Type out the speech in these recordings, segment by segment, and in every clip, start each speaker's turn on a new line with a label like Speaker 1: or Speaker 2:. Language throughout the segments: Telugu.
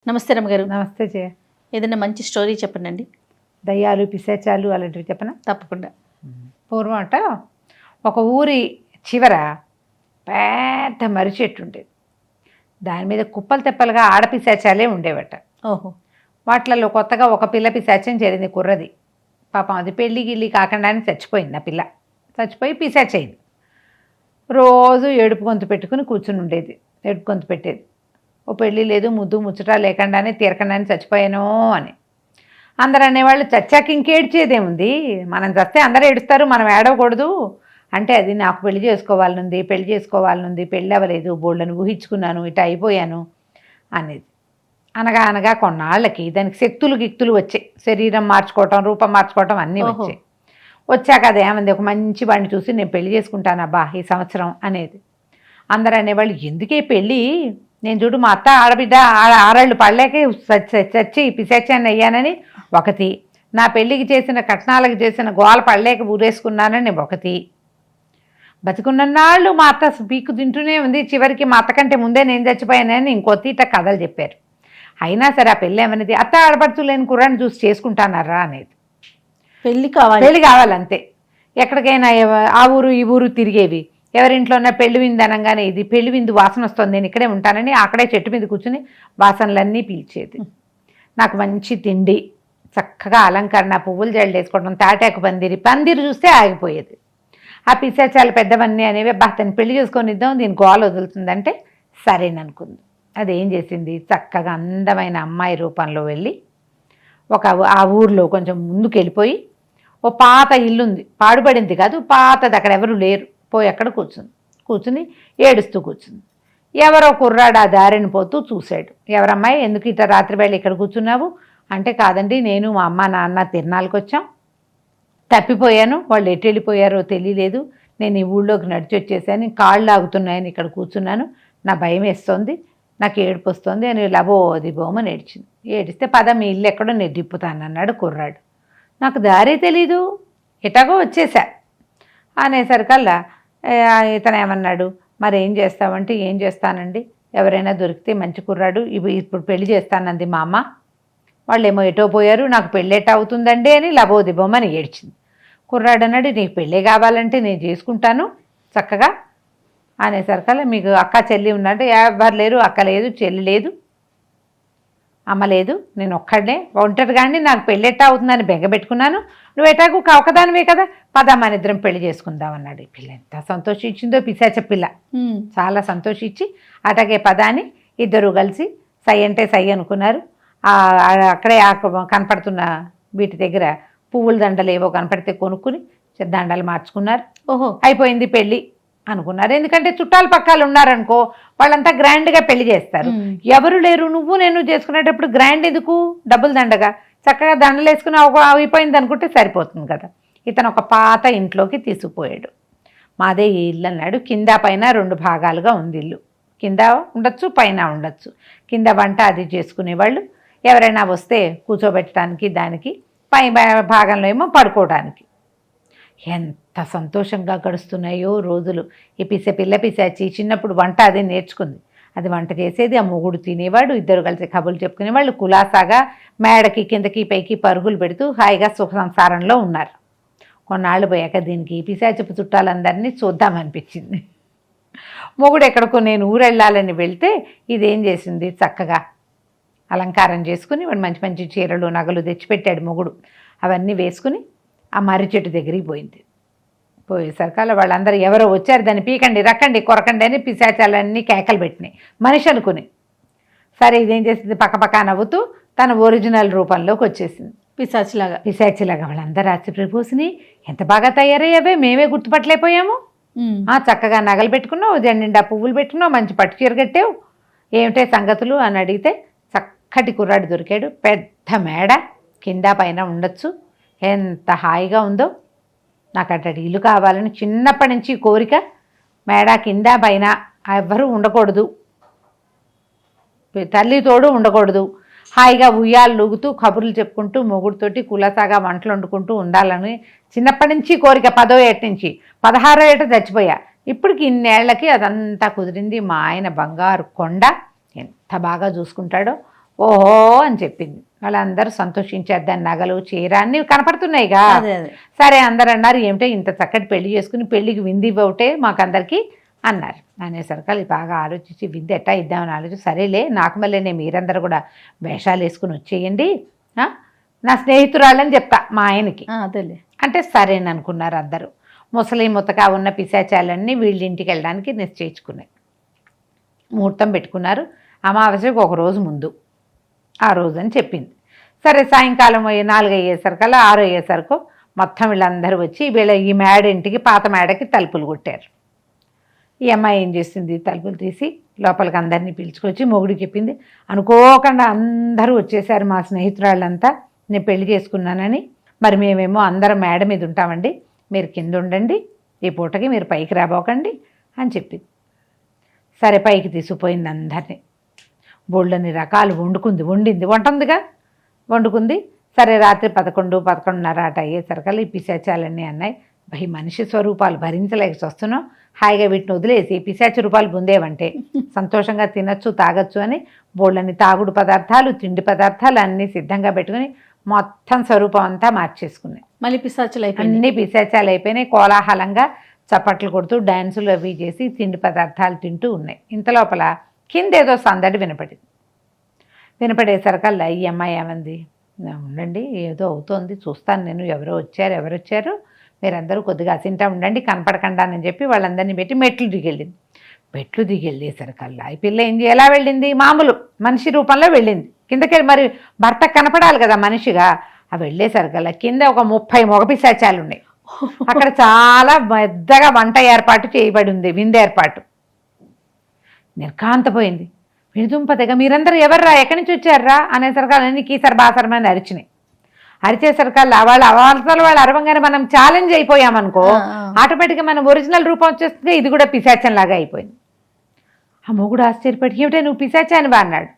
Speaker 1: నమస్తే రమ్మగారు.
Speaker 2: నమస్తే జయ.
Speaker 1: ఏదైనా మంచి స్టోరీ చెప్పండి.
Speaker 2: దయ్యాలు పిశాచాలు అలాంటివి చెప్పనా?
Speaker 1: తప్పకుండా.
Speaker 2: పూర్వం అట ఒక ఊరి చివర పెద్ద మర్రి చెట్టు ఉండేది. దాని మీద కుప్పలు తెప్పలుగా ఆడపిశాచాలే ఉండేవట.
Speaker 1: ఓహో.
Speaker 2: వాటిలలో కొత్తగా ఒక పిల్ల పిశాచం చేరింది, కుర్రది. పాపం అది పెళ్ళి గిల్లి కాకుండానే చచ్చిపోయింది. ఆ పిల్ల చచ్చిపోయి పిశాచయింది. రోజు ఏడుపు గొంతు పెట్టుకుని కూర్చుని ఉండేది, ఏడుపు గొంతు పెట్టేది. ఓ పెళ్ళి లేదు, ముద్దు ముచ్చట లేకుండానే తీరకుండానే చచ్చిపోయానో అని. అందరు అనేవాళ్ళు చచ్చాక ఇంకేడ్చేదేముంది, మనం చస్తే అందరూ ఏడుస్తారు, మనం ఏడవకూడదు అంటే అది నాకు పెళ్లి చేసుకోవాలనుంది, పెళ్ళి అవ్వలేదు, బోళ్ళని ఊహించుకున్నాను, ఇట అయిపోయాను అనేది. అనగా అనగా కొన్నాళ్ళకి దానికి శక్తులు గిక్తులు వచ్చాయి. శరీరం మార్చుకోవటం, రూపం మార్చుకోవటం అన్నీ వచ్చాయి. వచ్చాక అదేమంది, ఒక మంచి వాడిని చూసి నేను పెళ్లి చేసుకుంటాను అబ్బా ఈ సంవత్సరం అనేది. అందరు అనేవాళ్ళు ఎందుకే పెళ్ళి, నేను చూడు మా అత్త ఆడబిడ్డ ఆరేళ్ళు పడలేకే చచ్చి పిశాచాన్ని అయ్యానని ఒకటి, నా పెళ్ళికి చేసిన కట్నాలకు చేసిన గోల పడలేక ఊరేసుకున్నానని ఒకటి, బతికున్నన్నాళ్ళు మా అత్త పీకు తింటూనే ఉంది, చివరికి మా అత్త కంటే ముందే నేను చచ్చిపోయానని ఇంకొత్తి ఇట్ట కథలు చెప్పారు. అయినా సరే ఆ పెళ్ళి ఏమనేది, అత్త ఆడపడుచు లేని కుర్రాన్ని చూసి చేసుకుంటానరా అనేది. పెళ్ళి కావాలంతే. ఎక్కడికైనా ఆ ఊరు ఈ ఊరు తిరిగేవి. ఎవరింట్లోనే పెళ్లి విందు అనగానే ఇది పెళ్లి విందు వాసన వస్తుంది, నేను ఇక్కడే ఉంటానని అక్కడే చెట్టు మీద కూర్చుని వాసనలన్నీ పీల్చేది. నాకు మంచి తిండి, చక్కగా అలంకరణ, పువ్వులు జల్లు వేసుకోవడం, తాటాకు పందిరి చూస్తే ఆగిపోయేది. ఆ పిశాచాలు పెద్దవన్నీ అనేవి తను పెళ్లి చేసుకొని ఇద్దాం, దీని గోల వదులుతుందంటే సరేననుకుంది. అదేం చేసింది, చక్కగా అందమైన అమ్మాయి రూపంలో వెళ్ళి ఆ ఊర్లో కొంచెం ముందుకు వెళ్ళిపోయి ఓ పాత ఇల్లుంది, పాడుపడింది కాదు, పాతది, అక్కడ ఎవరు లేరు, పోయి అక్కడ కూర్చుని ఏడుస్తూ కూర్చుంది. ఎవరో కుర్రాడు ఆ దారిని పోతూ చూశాడు. ఎవరమ్మాయి, ఎందుకు ఇట్లా రాత్రి వేళ ఇక్కడ కూర్చున్నావు అంటే, కాదండి నేను మా అమ్మ నాన్న తిరణాలకు వచ్చాం, తప్పిపోయాను, వాళ్ళు ఎటు వెళ్ళిపోయారో తెలియలేదు, నేను ఈ ఊళ్ళోకి నడిచి వచ్చేసాను, కాళ్ళు ఆగుతున్నాయని ఇక్కడ కూర్చున్నాను, నా భయం వేస్తోంది, నాకు ఏడుపు వస్తుంది అని లబోది బోమని ఏడ్చింది. ఏడిస్తే పద మీ ఇల్లు ఎక్కడో నేను దిప్పుతాను అన్నాడు కుర్రాడు. నాకు దారి తెలీదు, ఎటాగో వచ్చేసా అనేసరికల్లా ఇతను ఏమన్నాడు, మరి ఏం చేస్తావంటే, ఏం చేస్తానండి, ఎవరైనా దొరికితే మంచి కుర్రాడు, ఇప్పుడు పెళ్లి చేస్తానంది మా అమ్మ, వాళ్ళేమో ఎటో పోయారు, నాకు పెళ్ళేట అవుతుందండి అని లబోది బొమ్మని ఏడ్చింది. కుర్రాడు అన్నాడు, నీకు పెళ్ళే కావాలంటే నేను చేసుకుంటాను చక్కగా అనేసరికల్లా, మీకు అక్క చెల్లి ఉన్నట్టు, ఎవరు లేరు, అక్క లేదు, చెల్లి లేదు, అమ్మ లేదు, నేను ఒక్కడనే ఒంటరి కానీ నాకు పెళ్ళెట్టా అవుతుందని బెంగపెట్టుకున్నాను, నువ్వు ఎటాకు ఒకదానివే కదా, పద మన ఇద్దరం పెళ్లి చేసుకుందాం అన్నాడు. ఈ పిల్ల ఎంత సంతోషించిందో, పిశాచ పిల్ల చాలా సంతోషించి అటగే పద అని ఇద్దరు కలిసి సై అంటే సై అనుకున్నారు. అక్కడే కనపడుతున్న వీటి దగ్గర పువ్వుల దండలు ఏవో కనపడితే కొనుక్కుని దండలు మార్చుకున్నారు. ఓహో, అయిపోయింది పెళ్ళి అనుకున్నారు. ఎందుకంటే చుట్టాలు పక్కాలు ఉన్నారనుకో, వాళ్ళంతా గ్రాండ్గా పెళ్లి చేస్తారు. ఎవరు లేరు, నువ్వు నేను చేసుకునేటప్పుడు గ్రాండ్ ఎందుకు, డబ్బులు దండగా చక్కగా దండలు వేసుకుని అయిపోయింది అనుకుంటే సరిపోతుంది కదా. ఇతను ఒక పాత ఇంట్లోకి తీసుకుపోయాడు. మాదే ఈ ఇల్లు అన్నాడు. కింద పైన 2 భాగాలుగా ఉంది ఇల్లు. కింద ఉండొచ్చు, పైన ఉండొచ్చు. కింద వంట అది చేసుకునేవాళ్ళు, ఎవరైనా వస్తే కూర్చోబెట్టడానికి దానికి, పై భాగంలో ఏమో పడుకోవడానికి. ఎంత సంతోషంగా గడుస్తున్నాయో రోజులు. ఈ పిల్ల పిశాచి చిన్నప్పుడు వంట అది నేర్చుకుంది. అది వంట చేసేది, ఆ మొగుడు తినేవాడు, ఇద్దరు కలిసి కబుర్లు చెప్పుకునేవాళ్ళు, కులాసాగా మేడకి కిందకి పైకి పరుగులు పెడుతూ హాయిగా సుఖ సంసారంలో ఉన్నారు. కొన్నాళ్ళు పోయాక దీనికి పిశాచపు చుట్టాలందరినీ చూద్దామనిపించింది. మొగుడు ఎక్కడికో నేను ఊరు వెళ్ళాలని వెళ్తే ఇదేం చేసింది, చక్కగా అలంకారం చేసుకుని వాడు మంచి మంచి చీరలు నగలు తెచ్చిపెట్టాడు మొగుడు. అవన్నీ వేసుకుని ఆ మర్రి చెట్టు దగ్గరికి పోయింది. పోయేసరికల్లా వాళ్ళందరూ ఎవరో వచ్చారు, దాన్ని పీకండి, రక్కండి, కొరకండి అని పిశాచాలన్నీ కేకలు పెట్టినాయి. మనిషి అనుకుని సరే ఇదేం చేసింది, పక్కపక్క నవ్వుతూ తన ఒరిజినల్ రూపంలోకి వచ్చేసింది. పిశాచిలాగా వాళ్ళందరూ ఆశ్చర్యపోసిని, ఎంత బాగా తయారయ్యావే, మేమే గుర్తుపట్టలేకపోయాము, చక్కగా నగలు పెట్టుకున్నావు, జెండా పువ్వులు పెట్టుకున్నావు, మంచి పట్టు చీర కట్టావు, ఏమిటే సంగతులు అని అడిగితే చక్కటి కుర్రాడు దొరికాడు. పెద్ద మేడ, కింద పైన ఉండొచ్చు, ఎంత హాయిగా ఉందో, నాకు అట్టడి ఇల్లు కావాలని చిన్నప్పటి నుంచి కోరిక. మేడ కింద పైన ఎవ్వరూ ఉండకూడదు, తల్లి తోడు ఉండకూడదు, హాయిగా ఉయ్యాలు లూగుతూ కబుర్లు చెప్పుకుంటూ మొగుడితోటి కులసాగా వంటలు వండుకుంటూ ఉండాలని చిన్నప్పటి నుంచి కోరిక. 10వ ఏట నుంచి 16వ ఏట చచ్చిపోయా. ఇప్పటికి ఇన్నేళ్లకి అదంతా కుదిరింది. మా ఆయన బంగారు కొండ, ఎంత బాగా చూసుకుంటాడో. ఓహో అని చెప్పింది. వాళ్ళందరూ సంతోషించారు. దాని నగలు చీర అన్నీ కనపడుతున్నాయిగా.
Speaker 1: అదే అదే
Speaker 2: సరే అందరు అన్నారు, ఏమిటో ఇంత చక్కటి పెళ్లి చేసుకుని పెళ్లికి విందు ఇవ్వటే మాకందరికీ అన్నారు. అనేసరికి అది బాగా ఆలోచించి విందు ఎట్టా ఇద్దామని ఆలోచించి, సరేలే నాకు మళ్ళీ మీరందరూ కూడా వేషాలు వేసుకుని వచ్చేయండి, నా స్నేహితురాళ్ళని చెప్తా మా ఆయనకి
Speaker 1: అదేలే
Speaker 2: అంటే సరేననుకున్నారు అందరూ. ముసలి ముతక ఉన్న పిశాచాలన్నీ వీళ్ళ ఇంటికి వెళ్ళడానికి నిశ్చయించుకున్నాయి. ముహూర్తం పెట్టుకున్నారు. అమావాస్యకు ఒక రోజు ముందు ఆ రోజు అని చెప్పింది. సరే సాయంకాలం 4 అయ్యేసరికల్లా 6 అయ్యేసరికి మొత్తం వీళ్ళందరూ వచ్చి వీళ్ళ ఈ మేడ ఇంటికి పాత మేడకి తలుపులు కొట్టారు. ఈ అమ్మాయి ఏం చేసింది, తలుపులు తీసి లోపలికి అందరినీ పిలుచుకొచ్చి మొగుడికి చెప్పింది. అనుకోకుండా అందరూ వచ్చేసారు మా స్నేహితురాళ్ళంతా, నేను పెళ్లి చేసుకున్నానని. మరి మేమేమో అందరం మేడ మీద ఉంటామండి, మీరు కింద ఉండండి, ఈ పూటకి మీరు పైకి రాబోకండి అని చెప్పింది. సరే పైకి తీసుకుపోయింది అందరినీ. బోళ్ళని రకాలు వండింది, వండుకుంది. సరే రాత్రి 11:30 అట అయ్యేసరికల్లా ఈ పిశాచాలన్నీ అన్నాయి, భయ మనిషి స్వరూపాలు భరించలేక వస్తున్నాం, హాయిగా వీటిని వదిలేసి పిశాచి రూపాలు పొందేవంటే సంతోషంగా తినచ్చు తాగొచ్చు అని బోళ్ళని తాగుడు పదార్థాలు తిండి పదార్థాలు అన్నీ సిద్ధంగా పెట్టుకుని మొత్తం స్వరూపం అంతా మార్చేసుకున్నాయి.
Speaker 1: మళ్ళీ పిశాచులు అయిపోయింది.
Speaker 2: అన్ని పిశాచాలు అయిపోయినాయి. కోలాహలంగా చప్పట్లు కొడుతూ డ్యాన్సులు అవి చేసి తిండి పదార్థాలు తింటూ ఉన్నాయి. ఇంతలోపల కిందేదో సందడి వినపడేసరికల్లా ఈ అమ్మాయి ఏమంది, ఉండండి ఏదో అవుతోంది చూస్తాను నేను, ఎవరో వచ్చారు మీరందరూ కొద్దిగా అసింటా ఉండండి కనపడకుండా అని చెప్పి వాళ్ళందరినీ పెట్టి మెట్లు దిగెళ్ళేసరికల్లా ఈ పిల్ల ఎలా వెళ్ళింది, మామూలు మనిషి రూపంలో వెళ్ళింది కిందకి. మరి భర్త కనపడాలి కదా మనిషిగా. ఆ వెళ్ళేసరికల్లా కింద ఒక 30 మగ పిశాచాలు ఉన్నాయి. అక్కడ చాలా పెద్దగా వంట ఏర్పాటు చేయబడి ఉంది, విందు ఏర్పాటు. నిర్కాంతపోయింది. వినుదుంపదగా మీరందరూ ఎవర్రా, ఎక్కడి నుంచి వచ్చారా అనేసరికల్లా అన్ని కీసర బాసరమని అరిచేసరికల్లా వాళ్ళు అరవంగానే మనం ఛాలెంజ్ అయిపోయామనుకో, ఆటోమేటిక్గా మనం ఒరిజినల్ రూపం వచ్చేస్తుంది. ఇది కూడా పిశాచంలాగా అయిపోయింది. ఆ మొగుడు ఆశ్చర్యపడి, ఏమిటే నువ్వు పిశాచానివా అన్నాడు.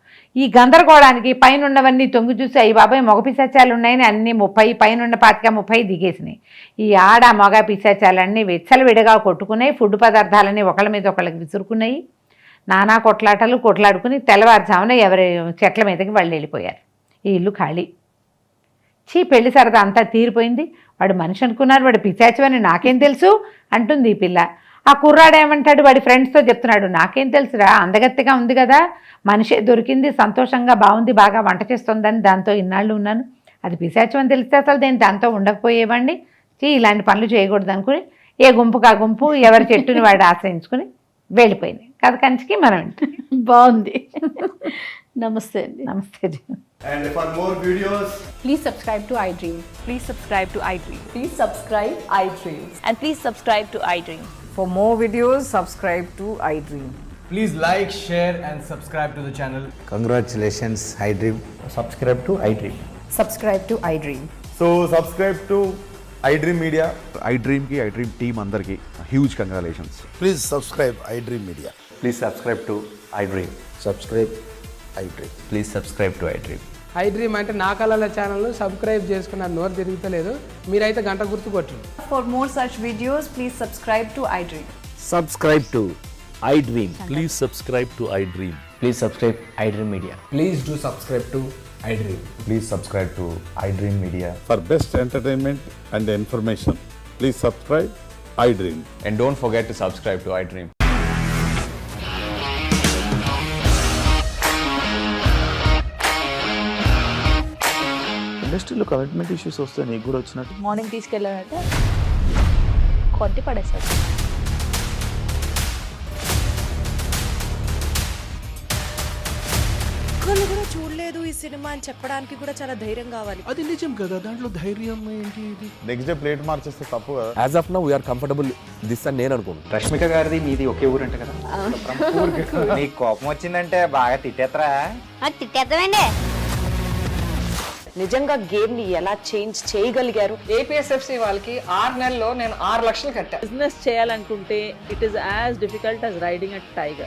Speaker 2: ఈ గందరగోళానికి పైన ఉన్నవన్నీ తొంగి చూసి, అయ్యి బాబాయ్ మగ పిశాచాలు ఉన్నాయని అన్నీ 30 పైన 25 దిగేసినాయి. ఈ ఆడ మగ పిశాచాలన్నీ విచ్చలవిడిగా కొట్టుకున్నాయి. ఫుడ్ పదార్థాలన్నీ ఒకళ్ళ మీద ఒకళ్ళకి విసురుకున్నాయి. నానా కొట్లాడుకుని తెల్లవారుజామున ఎవరి చెట్ల మీదకి వాళ్ళు వెళ్ళిపోయారు. ఈ ఇల్లు ఖాళీ. పెళ్లి సరదా అంతా తీరిపోయింది. వాడు మనిషి అనుకున్నారు, వాడు పిశాచమని నాకేం తెలుసు అంటుంది ఈ పిల్ల. ఆ కుర్రాడు ఏమంటాడు, వాడి ఫ్రెండ్స్తో చెప్తున్నాడు, నాకేం తెలుసురా, అందగత్తిగా ఉంది కదా, మనిషే దొరికింది, సంతోషంగా బాగుంది, బాగా వంట చేస్తుందని దాంతో ఇన్నాళ్ళు ఉన్నాను, అది పిశాచమని తెలిస్తే అసలు నేను దాంతో ఉండకపోయేవాడిని, ఇలాంటి పనులు చేయకూడదు అనుకుని ఏ గుంపుకు ఆ గుంపు ఎవరి చెట్టుని వాడు ఆశ్రయించుకుని వెళ్ళిపోయింది. కథ కంచికి మనం
Speaker 1: బాగుంది. నమస్తే అండి.
Speaker 2: నమస్తే.
Speaker 3: And for more videos,
Speaker 4: Please subscribe to iDream.
Speaker 5: Please subscribe to iDream.
Speaker 4: Please subscribe iDream.
Speaker 5: And please subscribe to iDream.
Speaker 6: For more videos, subscribe to iDream.
Speaker 3: please like, share and subscribe to the channel.
Speaker 7: Congratulations, iDream.
Speaker 8: Subscribe to iDream.
Speaker 6: Subscribe to iDream.
Speaker 3: So subscribe to iDream Media.
Speaker 9: iDream ki iDream team andarki huge congratulations.
Speaker 7: Please subscribe iDream Media.
Speaker 8: Please subscribe to iDream.
Speaker 7: Subscribe iDream.
Speaker 8: Please subscribe to iDream.
Speaker 10: iDream అంటే నా కళల ఛానల్ను సబ్స్క్రైబ్ చేసుకున్నారు, నోరు తిరుగుతలేదు, మీరైతే గంట గుర్తు కొట్టండి.
Speaker 5: For more such videos, please subscribe to iDream.
Speaker 8: Subscribe to iDream.
Speaker 11: Please subscribe to iDream.
Speaker 8: Please subscribe iDream Media.
Speaker 3: Please do subscribe to iDream.
Speaker 8: Please subscribe to iDream Media.
Speaker 9: For best entertainment and information, please subscribe iDream.
Speaker 11: And don't forget to subscribe to iDream.
Speaker 8: ఇండస్ట్రీలో కమిట్మెంట్ ఇష్యూస్ వస్తే నీకు కూడా వచ్చినట్టు
Speaker 5: మార్నింగ్ తీసుకెళ్ళారంటే కొట్టి పడేసాడు.
Speaker 12: ఒక్కళ్ళు కూడా చూడలేదు ఈ సినిమా అని చెప్పడానికి కూడా చాలా ధైర్యం కావాలి.
Speaker 10: అది నిజం కదా, దాంట్లో ధైర్యం ఏంటి? ఇది
Speaker 9: నెక్స్ట్ డే ప్లేట్ మార్చేస్తే తప్పు కదా.
Speaker 11: As of now, we are comfortable this అని నేను అనుకుంటున్నాను.
Speaker 8: రష్మిక గారిది మీది ఒకే ఊరు అంట కదా. నీకు కోపం వచ్చిందంటే బాగా తిట్టేత్తరా?
Speaker 5: తిట్టేద్దామండి.
Speaker 12: నిజంగా గేమ్ ని ఎలా చేంజ్ చేయగలిగారు?
Speaker 10: ఏపీఎస్ఎఫ్సి వాళ్ళకి 6 నెలల్లో నేను 6 లక్షలు కట్టా.
Speaker 4: బిజినెస్ చేయాలనుకుంటే it is as difficult as riding a tiger.